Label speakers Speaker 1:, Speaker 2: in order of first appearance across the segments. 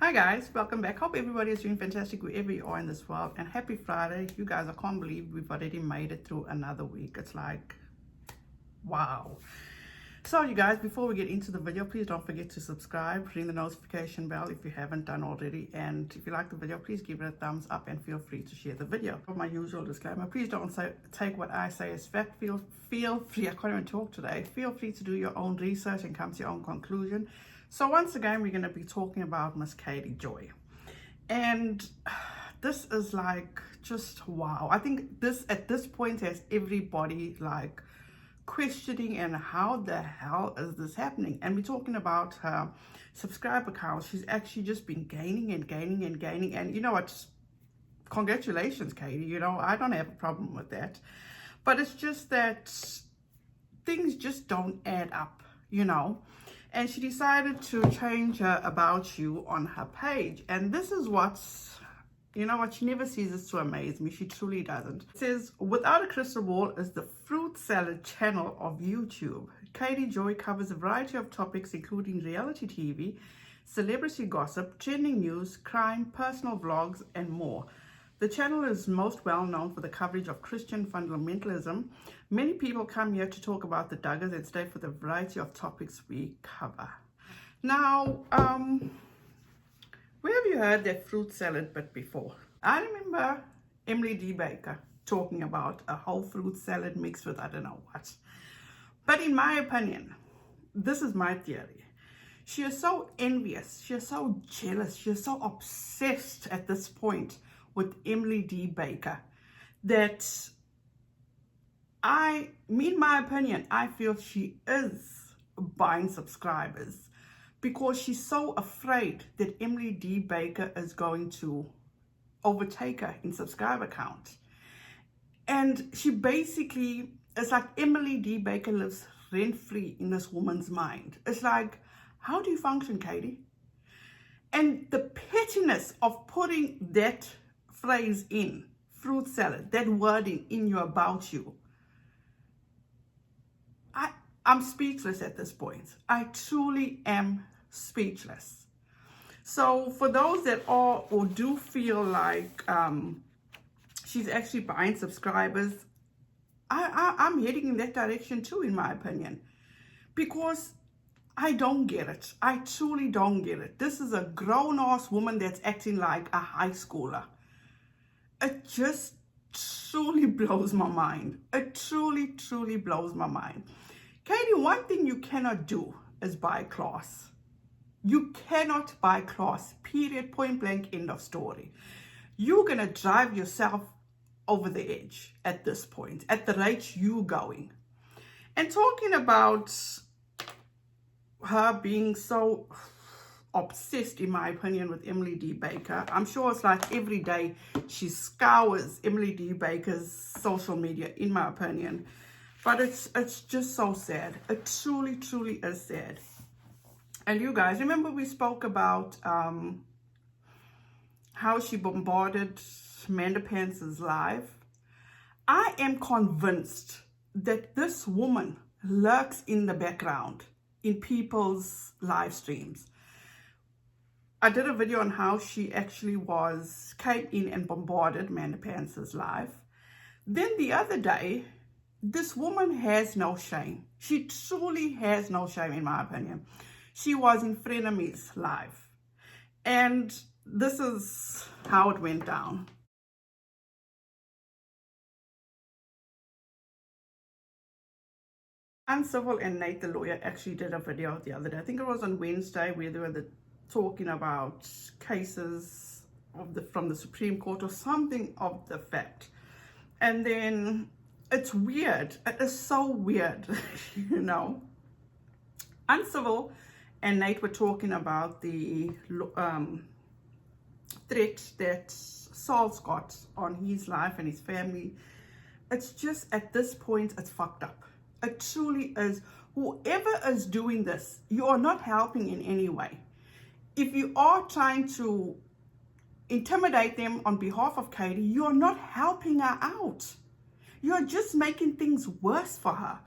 Speaker 1: Hi guys, welcome back. Hope everybody is doing fantastic wherever you are in this world, and happy Friday. You guys, I can't believe we've already made it through another week. It's like, wow. So you guys, before we get into the video, please don't forget to subscribe, ring the notification bell if you haven't done already, and if you like the video, please give it a thumbs up and feel free to share the video. For my usual disclaimer, please don't take what I say as fact. Feel free, I can't even talk today, feel free to do your own research and come to your own conclusion. So once again, we're going to be talking about Miss Katie Joy, and this is like just wow. I think this at this point has everybody like questioning, and how the hell is this happening? And we're talking about her subscriber count. She's actually just been gaining and gaining and gaining, and you know what, congratulations, Katie. You know, I don't have a problem with that, but it's just that things just don't add up, you know. And she decided to change her about you on her page, and this is what's, you know what, she never ceases to amaze me. She truly doesn't. It says, without a crystal ball is the fruit salad channel of YouTube. Katie Joy covers a variety of topics including reality TV, celebrity gossip, trending news, crime, personal vlogs, and more. The channel is most well known for the coverage of Christian fundamentalism. Many people come here to talk about the Duggars and stay for the variety of topics we cover. Now, where have you heard that fruit salad bit before? I remember Emily D. Baker talking about a whole fruit salad mixed with I don't know what. But in my opinion, this is my theory. She is so envious, she is so jealous, she is so obsessed at this point with Emily D. Baker that in my opinion, I feel she is buying subscribers, because she's so afraid that Emily D. Baker is going to overtake her in subscriber count. And she basically, it's like Emily D. Baker lives rent-free in this woman's mind. It's like, how do you function, Katie? And the pettiness of putting that phrase in, fruit salad, that wording in your about you, I'm speechless at this point. I truly am speechless. So for those that are or do feel like she's actually buying subscribers, I'm heading in that direction too, in my opinion, because I don't get it. I truly don't get it. This is a grown-ass woman that's acting like a high schooler. It just truly blows my mind. It truly, truly blows my mind. Katie, one thing you cannot do is buy class. You cannot buy class, period, point blank, end of story. You're going to drive yourself over the edge at this point, at the rate you're going. And talking about her being so obsessed, in my opinion, with Emily D. Baker, I'm sure it's like every day she scours Emily D. Baker's social media, in my opinion. But it's just so sad. It truly, truly is sad. And you guys, remember we spoke about how she bombarded Amanda Pance's live? I am convinced that this woman lurks in the background in people's live streams. I did a video on how she actually came in and bombarded Amanda Pance's live. Then the other day, this woman has no shame. She truly has no shame, in my opinion. She was in Frenemies live, and this is how it went down. Uncivil and Nate the lawyer actually did a video the other day. I think it was on Wednesday, where they were talking about cases from the Supreme Court or something of the fact. And then it's weird. It is so weird, you know. Uncivil and Nate were talking about the threat that Saul's got on his life and his family. It's just, at this point, it's fucked up. It truly is. Whoever is doing this, you are not helping in any way. If you are trying to intimidate them on behalf of Katie, you are not helping her out. You're just making things worse for her.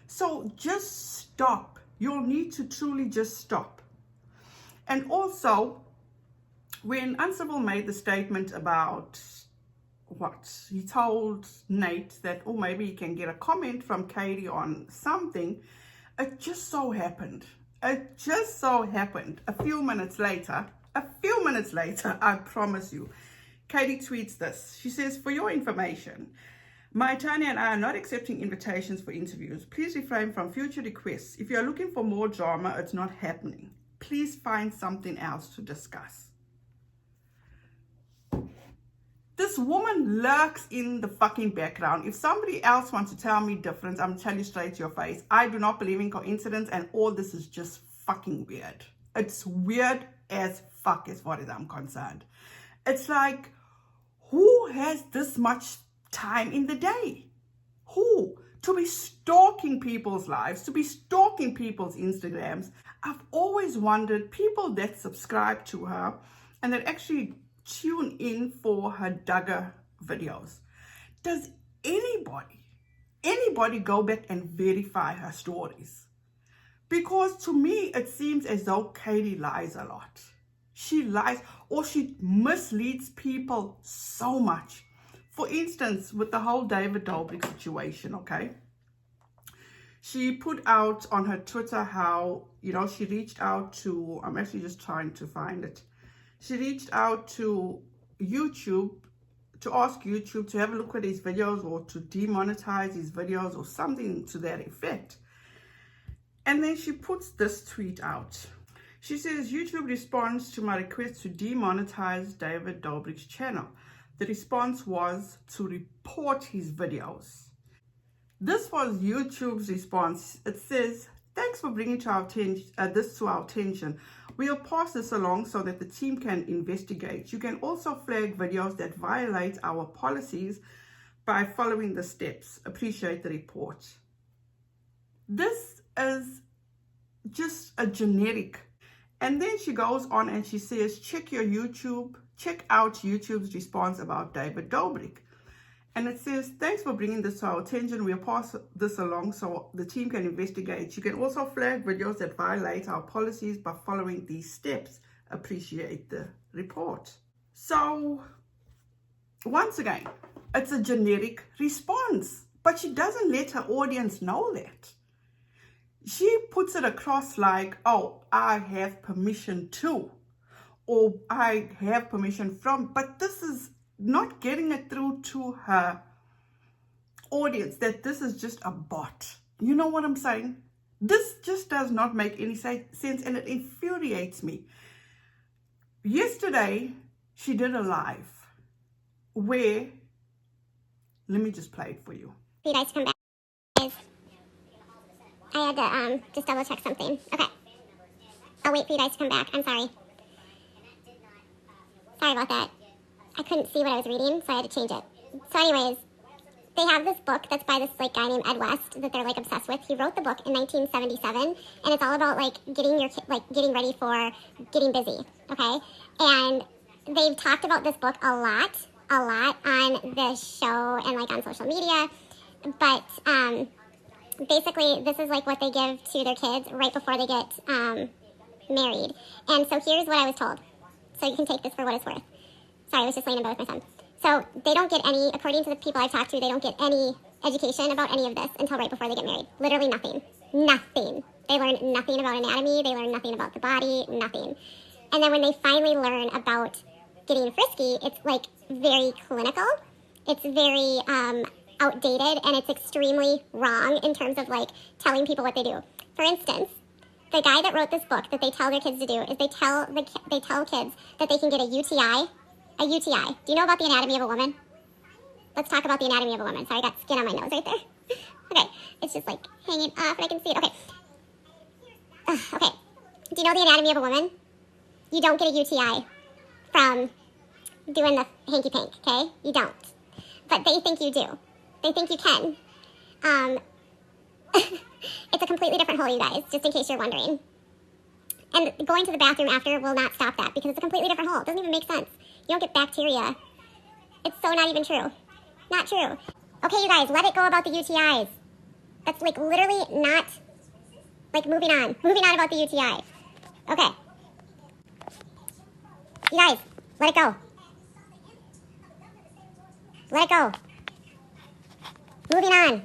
Speaker 1: So just stop. You'll need to truly just stop. And also, When Uncivil made the statement about what he told Nate that, oh, maybe he can get a comment from Katie on something, it just so happened a few minutes later, I promise you, Katie tweets this. She says, for your information, my attorney and I are not accepting invitations for interviews. Please refrain from future requests. If you're looking for more drama, it's not happening. Please find something else to discuss. This woman lurks in the fucking background. If somebody else wants to tell me different, I'm telling you straight to your face. I do not believe in coincidence, and all this is just fucking weird. It's weird as fuck as far as I'm concerned. It's like, who has this much time in the day? Who? To be stalking people's lives, to be stalking people's Instagrams. I've always wondered, people that subscribe to her and that actually tune in for her Duggar videos. Does anybody go back and verify her stories? Because to me, it seems as though Katie lies a lot. She lies, or she misleads people so much. For instance, with the whole David Dobrik situation, okay? She put out on her Twitter how, she reached out to, I'm actually just trying to find it. She reached out to YouTube to ask YouTube to have a look at his videos or to demonetize his videos or something to that effect. And then she puts this tweet out. She says, YouTube responds to my request to demonetize David Dobrik's channel. The response was to report his videos. This was YouTube's response. It says, thanks for bringing this to our attention. We'll pass this along so that the team can investigate. You can also flag videos that violate our policies by following the steps. Appreciate the report. This is just a generic. And then she goes on and she says, check out YouTube's response about David Dobrik. And it says, thanks for bringing this to our attention. We'll pass this along so the team can investigate. You can also flag videos that violate our policies by following these steps. Appreciate the report. So, once again, it's a generic response, but she doesn't let her audience know that. She puts it across like, oh, I have permission to, or I have permission from, but this is not getting it through to her audience that this is just a bot. You know what I'm saying? This just does not make any sense, and it infuriates me. Yesterday, she did a live where, let me just play it for you.
Speaker 2: You guys come back. I had to just double check something. Okay. I'll wait for you guys to come back. I'm sorry. Sorry about that. I couldn't see what I was reading, so I had to change it. So anyways, they have this book that's by this guy named Ed West that they're obsessed with. He wrote the book in 1977, and it's all about getting ready for getting busy, okay? And they've talked about this book a lot on this show and on social media. But basically, this is what they give to their kids right before they get married. And so here's what I was told. So you can take this for what it's worth. Sorry, I was just laying in bed with my son. So they don't get any, according to the people I've talked to, they don't get any education about any of this until right before they get married. Literally nothing. Nothing. They learn nothing about anatomy. They learn nothing about the body. Nothing. And then when they finally learn about getting frisky, it's very clinical. It's very outdated, and it's extremely wrong in terms of telling people what they do. For instance, the guy that wrote this book that they tell their kids to do is they tell kids that they can get a UTI. A UTI. Do you know about the anatomy of a woman? Let's talk about the anatomy of a woman. Sorry, I got skin on my nose right there. Okay, it's just hanging off, and I can see it. Okay. Okay. Do you know the anatomy of a woman? You don't get a UTI from doing the hanky-pank, okay? You don't. But they think you do. They think you can. It's a completely different hole, you guys, just in case you're wondering. And going to the bathroom after will not stop that, because it's a completely different hole. It doesn't even make sense. You don't get bacteria. It's so not even true. Not true. Okay, you guys, let it go about the UTIs. That's literally not, moving on. Moving on about the UTI. Okay. You guys, Let it go. Let it go. Moving on.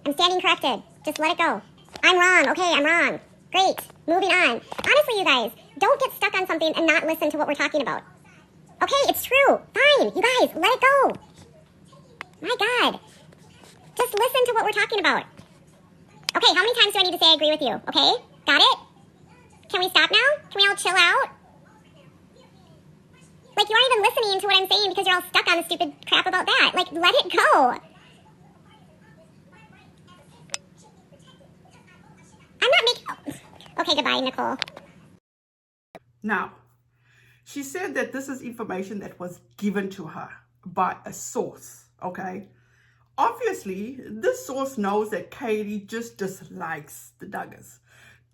Speaker 2: I'm standing corrected. Just let it go. I'm wrong. Okay, I'm wrong. Great. Moving on. Honestly, you guys, don't get stuck on something and not listen to what we're talking about. Okay, it's true. Fine. You guys, let it go. My God. Just listen to what we're talking about. Okay, how many times do I need to say I agree with you? Okay? Got it? Can we stop now? Can we all chill out? Like, you aren't even listening to what I'm saying because you're all stuck on the stupid crap about that. Like, let it go. I'm not making... Okay, goodbye, Nicole.
Speaker 1: Now, she said that this is information that was given to her by a source, okay? Obviously, this source knows that Katie just dislikes the Duggars.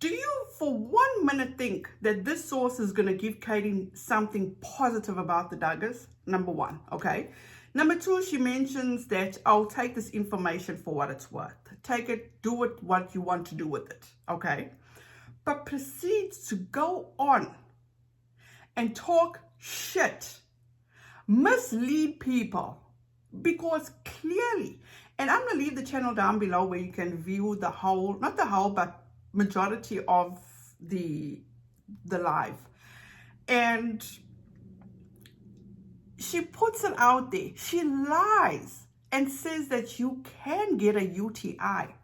Speaker 1: Do you for 1 minute think that this source is going to give Katie something positive about the Duggars? Number one, okay? Number two, she mentions that I'll take this information for what it's worth. Take it, do it what you want to do with it, okay? But proceeds to go on and talk shit, mislead people, because clearly, and I'm going to leave the channel down below where you can view the whole, not the whole, but majority of the live. And she puts it out there. She lies and says that you can get a UTI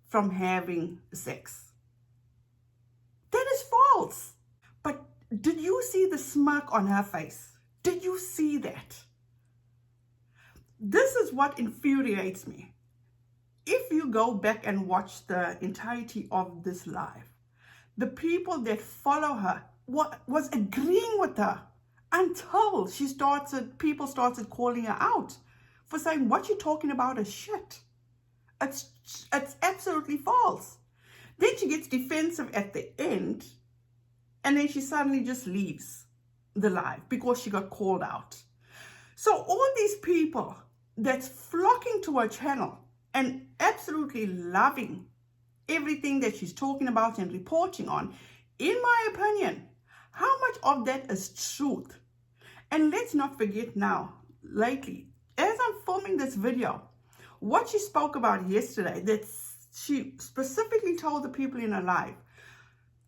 Speaker 1: from having sex. That is false. But did you see the smirk on her face? Did you see that? This is what infuriates me. If you go back and watch the entirety of this live, the people that follow her was agreeing with her until people started calling her out for saying, what you're talking about is shit. It's absolutely false. Then she gets defensive at the end, and then she suddenly just leaves the live because she got called out. So all these people that's flocking to her channel and absolutely loving everything that she's talking about and reporting on, in my opinion, how much of that is truth? And let's not forget now, lately, as I'm filming this video, what she spoke about yesterday, that she specifically told the people in her life,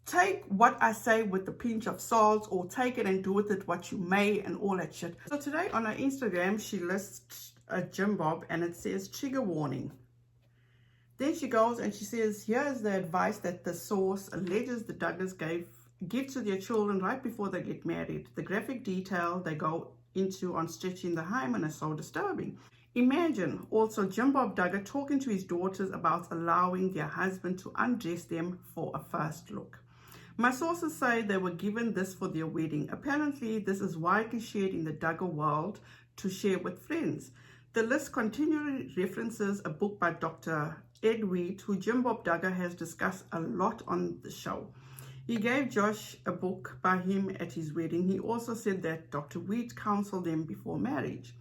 Speaker 1: take what I say with a pinch of salt, or take it and do with it what you may, and all that shit. So today on her Instagram, she lists a gym bob and it says trigger warning. Then she goes and she says, here's the advice that the source alleges the Duggars give to their children right before they get married. The graphic detail they go into on stitching the hymen is so disturbing. Imagine also Jim Bob Duggar talking to his daughters about allowing their husband to undress them for a first look. My sources say they were given this for their wedding. Apparently, this is widely shared in the Duggar world to share with friends. The list continually references a book by Dr. Ed Wheat, who Jim Bob Duggar has discussed a lot on the show. He gave Josh a book by him at his wedding. He also said that Dr. Wheat counseled them before marriage.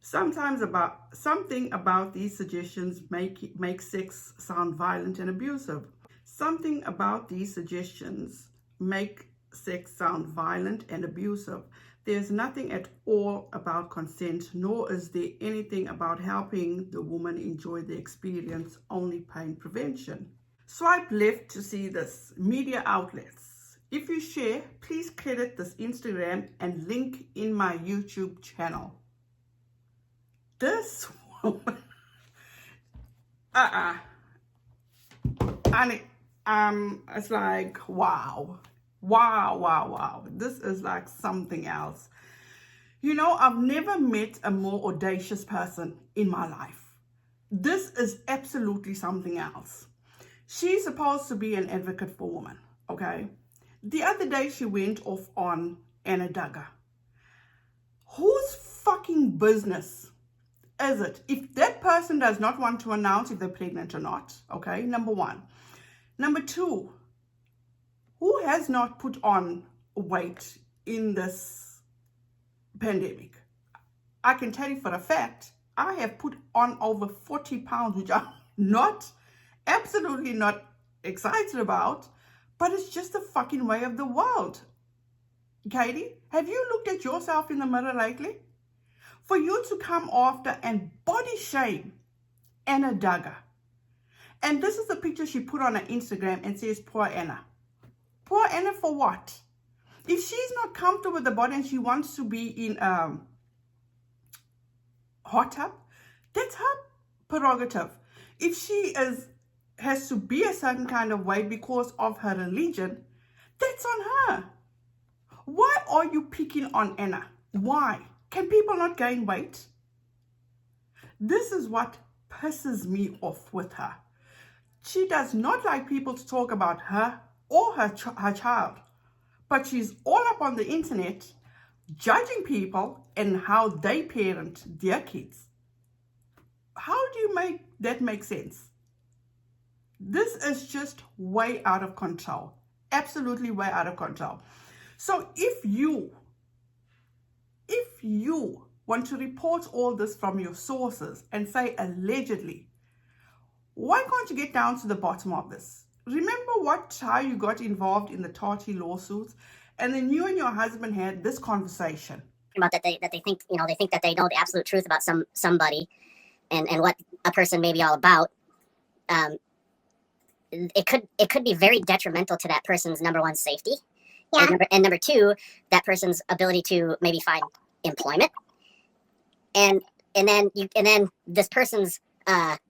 Speaker 1: Something about these suggestions make sex sound violent and abusive. Something about these suggestions make sex sound violent and abusive. There's nothing at all about consent, nor is there anything about helping the woman enjoy the experience, only pain prevention. Swipe left to see this. Media outlets. If you share, please credit this Instagram and link in my YouTube channel. This woman, it's like, wow. This is like something else. You know, I've never met a more audacious person in my life. This is absolutely something else. She's supposed to be an advocate for women, okay? The other day she went off on Anna Duggar. Whose fucking business is it if that person does not want to announce if they're pregnant or not? Okay, number one. Number two, who has not put on weight in this pandemic? I can tell you for a fact, I have put on over 40 pounds, which I'm absolutely not excited about, but it's just the fucking way of the world. Katie, have you looked at yourself in the mirror lately? For you to come after and body shame Anna Duggar. And this is the picture she put on her Instagram and says, poor Anna. Poor Anna for what? If she's not comfortable with the body and she wants to be in a hot tub, that's her prerogative. If she has to be a certain kind of way because of her religion, that's on her. Why are you picking on Anna? Why? Can people not gain weight? This is what pisses me off with her. She does not like people to talk about her or her child, but she's all up on the internet judging people and how they parent their kids. How do you make that make sense? This is just way out of control. Absolutely way out of control. So if you want to report all this from your sources and say allegedly, why can't you get down to the bottom of this? Remember how you got involved in the Tati lawsuits, and then you and your husband had this conversation
Speaker 3: about that they think they think that they know the absolute truth about somebody and what a person may be all about. It could be very detrimental to that person's, number one, safety, and number two, that person's ability to maybe find employment, and then this person's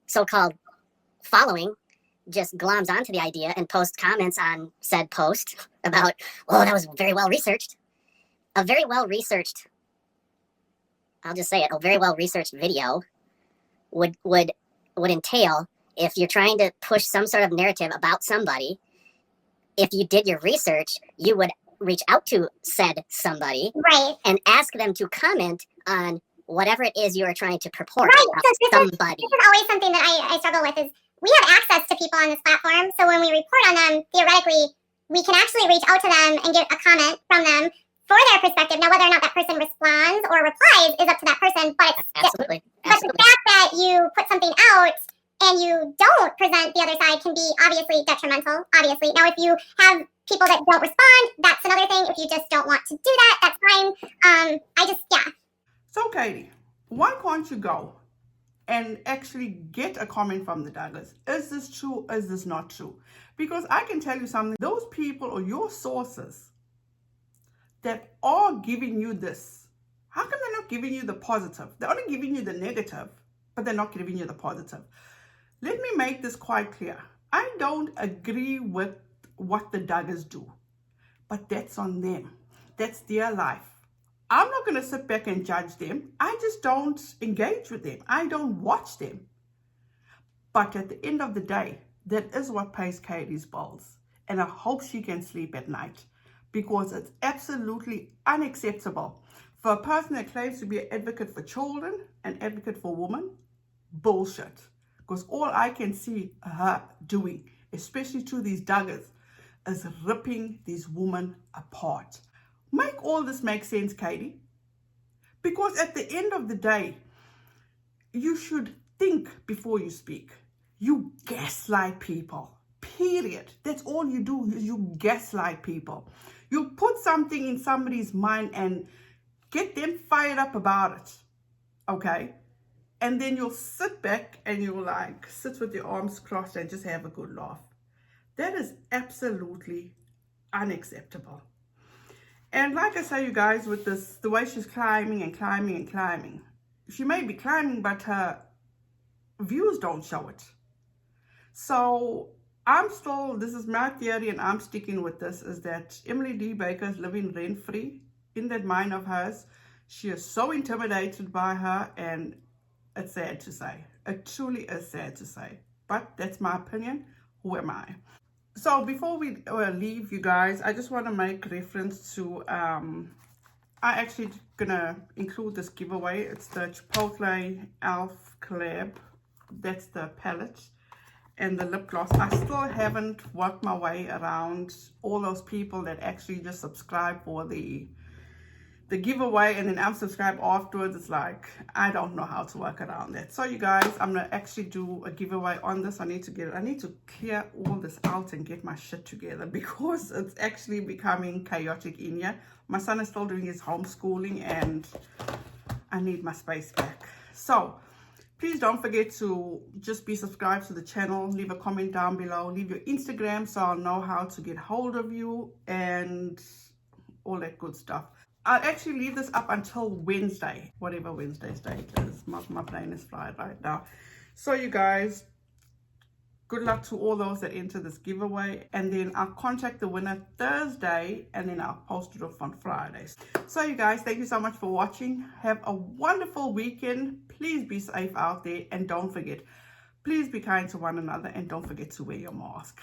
Speaker 3: so-called following just gloms onto the idea and posts comments on said post about, oh, that was very well researched. A very well researched, I'll just say it, a very well researched video would entail, if you're trying to push some sort of narrative about somebody, if you did your research, you would reach out to said somebody,
Speaker 2: Right.
Speaker 3: and ask them to comment on whatever it is you are trying to purport
Speaker 2: Right.
Speaker 3: about
Speaker 2: So
Speaker 3: somebody.
Speaker 2: this is always something that I struggle with, is we have access to people on this platform. So when we report on them, theoretically, we can actually reach out to them and get a comment from them for their perspective. Now, whether or not that person responds or replies is up to that person. But it's
Speaker 3: Absolutely.
Speaker 2: But the fact that you put something out and you don't present the other side can be obviously detrimental, obviously. Now, if you have people that don't respond, that's another thing. If you just don't want to do that, that's fine.
Speaker 1: So Katie, why can't you go and actually get a comment from the Duggars? Is this true? Is this not true? Because I can tell you something, those people or your sources that are giving you this, how come they're not giving you the positive? They're only giving you the negative, but they're not giving you the positive. Let me make this quite clear. I don't agree with what the Duggars do, but that's on them. That's their life. I'm not going to sit back and judge them. I just don't engage with them. I don't watch them. But at the end of the day, that is what pays Katie's bills. And I hope she can sleep at night, because it's absolutely unacceptable for a person that claims to be an advocate for children, an advocate for women. Bullshit. Because all I can see her doing, especially to these Duggars, is ripping these women apart. Make all this make sense, Katie. Because at the end of the day, you should think before you speak. You gaslight people, period. That's all you do, is you gaslight people. You put something in somebody's mind and get them fired up about it, okay? And then you'll sit back and you'll sit with your arms crossed and just have a good laugh. That is absolutely unacceptable. And like I say, you guys, with this, the way she's climbing and climbing and climbing, she may be climbing, but her views don't show it. So this is my theory, and I'm sticking with this, is that Emily D. Baker is living rent-free in that mind of hers. She is so intimidated by her, and it's sad to say. It truly is sad to say. But that's my opinion. Who am I? So before we leave, you guys, I just want to make reference to, I actually gonna include this giveaway. It's the Chipotle Elf collab. That's the palette and the lip gloss. I still haven't worked my way around all those people that actually just subscribe for the the giveaway and then unsubscribe afterwards, it's like, I don't know how to work around that. So you guys, I'm gonna actually do a giveaway on this. I need to clear all this out and get my shit together because it's actually becoming chaotic in here. My son is still doing his homeschooling and I need my space back. So please don't forget to just be subscribed to the channel, leave a comment down below, leave your Instagram so I'll know how to get hold of you and all that good stuff. I'll actually leave this up until Wednesday, whatever Wednesday's date is. My brain is fried right now. So you guys, good luck to all those that enter this giveaway. And then I'll contact the winner Thursday and then I'll post it off on Fridays. So you guys, thank you so much for watching. Have a wonderful weekend. Please be safe out there and don't forget, please be kind to one another and don't forget to wear your mask.